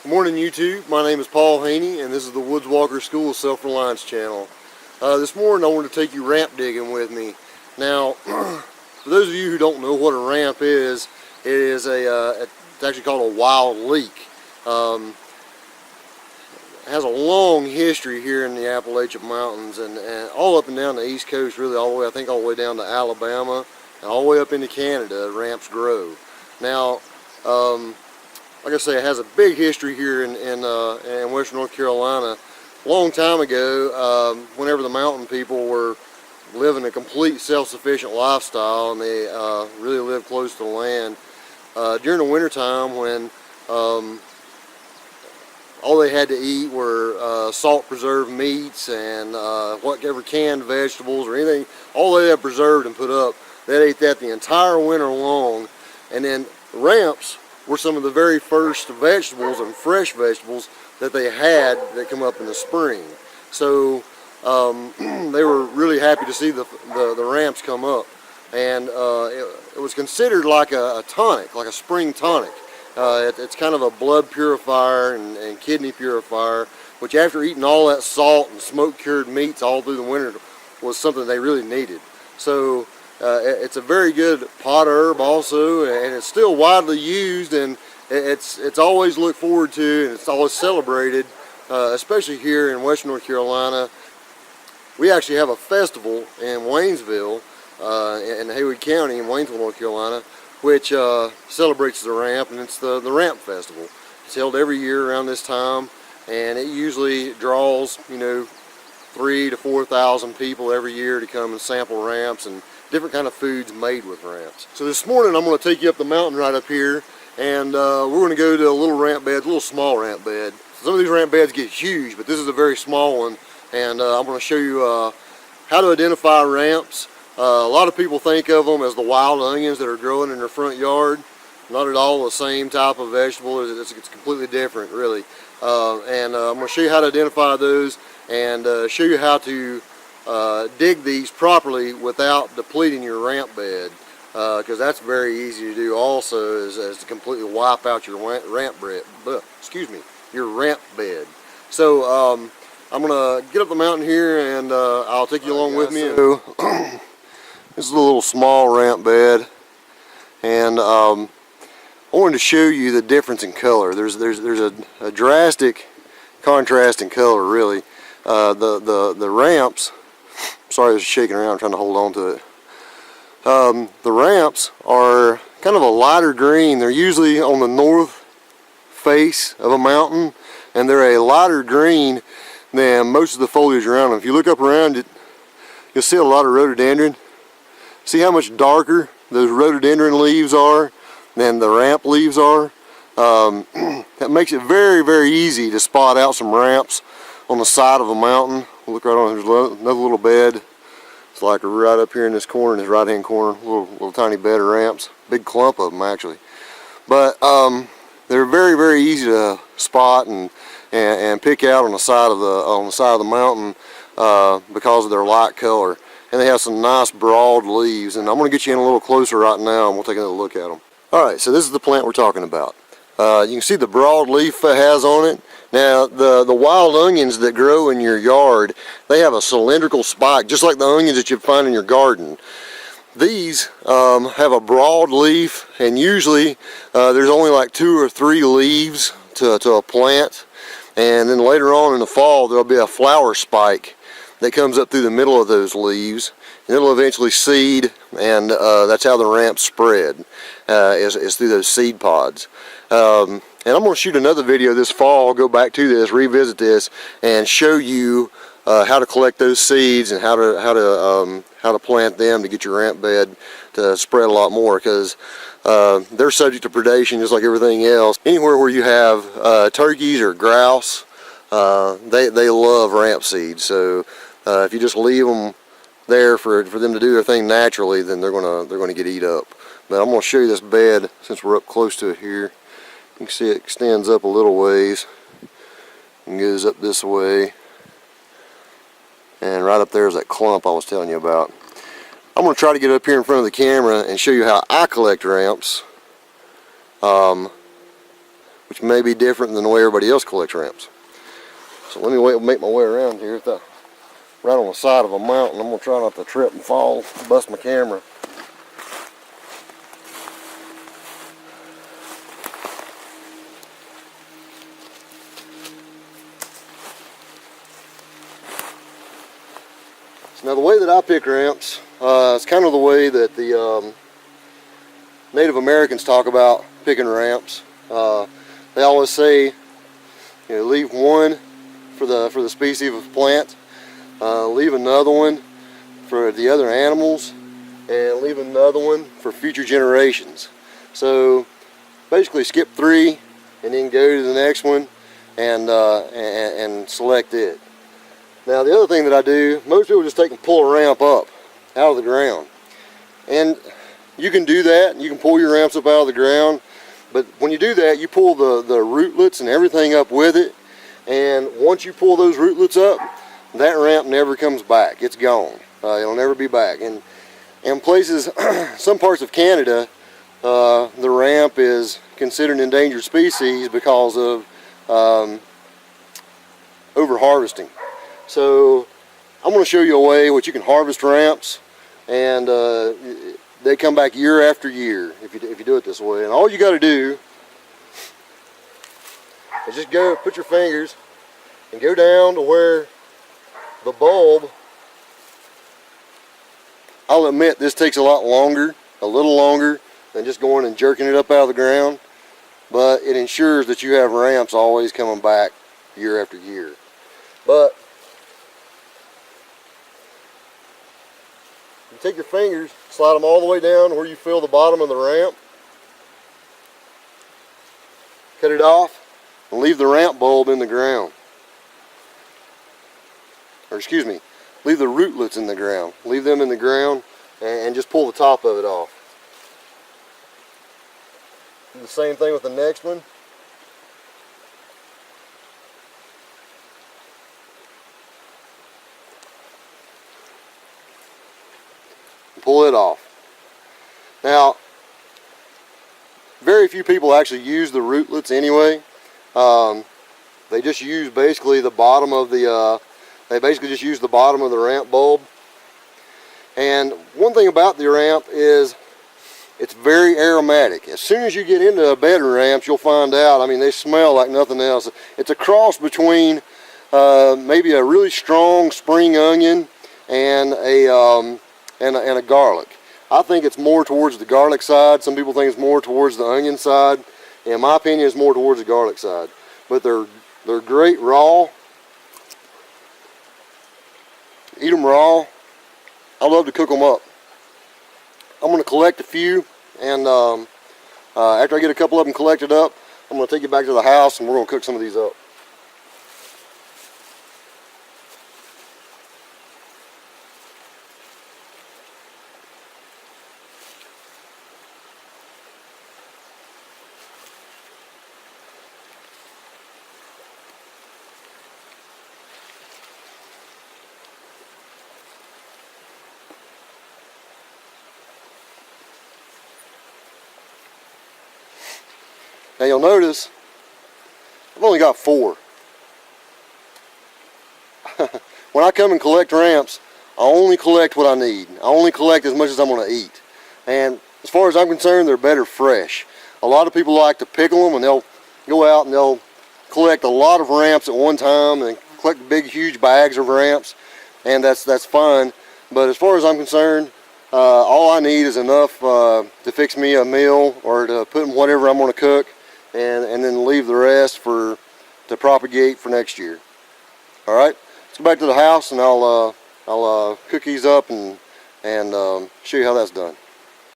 Good morning, YouTube. My name is Paul Haney, and this is the Woods Walker School of Self-Reliance channel. This morning I want to take you ramp digging with me. Now, for those of you who don't know what a ramp is, it is it's actually called a wild leek. It has a long history here in the Appalachian Mountains and all up and down the East Coast, really all the way, I think all the way down to Alabama and all the way up into Canada. Ramps grow. Now, like I say, it has a big history here in Western North Carolina. A long time ago, whenever the mountain people were living a complete self-sufficient lifestyle and they really lived close to the land, during the wintertime when all they had to eat were salt preserved meats and whatever canned vegetables or anything, all they had preserved and put up, they ate that the entire winter long. And then ramps were some of the very first vegetables and fresh vegetables that they had that come up in the spring. So they were really happy to see the ramps come up. And it was considered like a tonic, like a spring tonic. It's kind of a blood purifier and kidney purifier, which after eating all that salt and smoke cured meats all through the winter was something they really needed. So it's a very good pot herb also, and it's still widely used, and it's always looked forward to, and it's always celebrated, especially here in Western North Carolina. We actually have a festival in Waynesville, in Haywood County in Waynesville, North Carolina, which celebrates the ramp, and it's the Ramp Festival. It's held every year around this time, and it usually draws, 3,000 to 4,000 people every year to come and sample ramps and different kind of foods made with ramps. So this morning I'm going to take you up the mountain right up here, and we're going to go to a little ramp bed, a little small ramp bed. Some of these ramp beds get huge, but this is a very small one, and I'm going to show you how to identify ramps. A lot of people think of them as the wild onions that are growing in their front yard. Not at all the same type of vegetable. It's completely different, really. And I'm going to show you how to identify those and show you how to dig these properly without depleting your ramp bed, because that's very easy to do also, is to completely wipe out your ramp bed. So I'm going to get up the mountain here, and I'll take you along with me. So, this is a little small ramp bed, and I wanted to show you the difference in color. There's a drastic contrast in color, really. The ramps, sorry I was shaking around, I'm trying to hold on to it. The ramps are kind of a lighter green. They're usually on the north face of a mountain, and they're a lighter green than most of the foliage around them. If you look up around it, you'll see a lot of rhododendron. See how much darker those rhododendron leaves are than the ramp leaves are? That makes it very, very easy to spot out some ramps on the side of a mountain. We'll look right on, there's another little bed. It's like right up here in this corner, in this right hand corner, little tiny bed of ramps. Big clump of them actually. But they're very, very easy to spot and pick out on the side of the mountain because of their light color. And they have some nice broad leaves, and I'm going to get you in a little closer right now and we'll take another look at them. Alright, so this is the plant we're talking about. You can see the broad leaf it has on it. Now the wild onions that grow in your yard, they have a cylindrical spike just like the onions that you'd find in your garden. These have a broad leaf, and usually there's only like 2 or 3 leaves to a plant, and then later on in the fall there'll be a flower spike that comes up through the middle of those leaves, and it'll eventually seed, and that's how the ramps spread, is through those seed pods. And I'm going to shoot another video this fall, go back to this, revisit this, and show you how to collect those seeds and how to plant them to get your ramp bed to spread a lot more, because they're subject to predation just like everything else. Anywhere where you have turkeys or grouse, they love ramp seeds. So if you just leave them there for them to do their thing naturally, then they're gonna get eat up. But I'm gonna show you this bed since we're up close to it here. You can see it extends up a little ways and goes up this way, and right up there is that clump I was telling you about. I'm going to try to get up here in front of the camera and show you how I collect ramps which may be different than the way everybody else collects ramps. So let me make my way around here. Right on the side of a mountain. I'm going to try not to trip and fall, bust my camera. So now the way that I pick ramps is kind of the way that the Native Americans talk about picking ramps. They always say, leave one for the species of plant, leave another one for the other animals, and leave another one for future generations. So basically skip 3 and then go to the next one and select it. Now the other thing that I do, most people just take and pull a ramp up out of the ground. And you can do that, you can pull your ramps up out of the ground, but when you do that, you pull the rootlets and everything up with it, and once you pull those rootlets up, that ramp never comes back. It's gone. It'll never be back. And in places, some parts of Canada, the ramp is considered an endangered species because of over-harvesting. So I'm going to show you a way which you can harvest ramps, and they come back year after year if you do it this way. And all you got to do is just put your fingers and go down to where the bulb. I'll admit this takes a little longer than just going and jerking it up out of the ground, but it ensures that you have ramps always coming back year after year. But you take your fingers, slide them all the way down to where you feel the bottom of the ramp, cut it off, and leave the ramp bulb in the ground. Or excuse me, leave the rootlets in the ground. Leave them in the ground and just pull the top of it off. Do the same thing with the next one. Pull it off. Now, very few people actually use the rootlets anyway. They just use basically the bottom of the ramp bulb. And one thing about the ramp is it's very aromatic. As soon as you get into a bed of ramps, you'll find out, they smell like nothing else. It's a cross between maybe a really strong spring onion and a garlic. I think it's more towards the garlic side. Some people think it's more towards the onion side. In my opinion, it's more towards the garlic side. But they're great raw. Eat them raw. I love to cook them up. I'm going to collect a few, and after I get a couple of them collected up, I'm going to take you back to the house and we're going to cook some of these up. Now you'll notice I've only got 4. When I come and collect ramps, I only collect what I need. I only collect as much as I'm going to eat. And as far as I'm concerned, they're better fresh. A lot of people like to pickle them, and they'll go out and they'll collect a lot of ramps at one time and collect big huge bags of ramps, and that's fine. But as far as I'm concerned, all I need is enough to fix me a meal or to put in whatever I'm going to cook, and then leave the rest to propagate for next year. All right, let's go back to the house, and I'll cook these up and show you how that's done.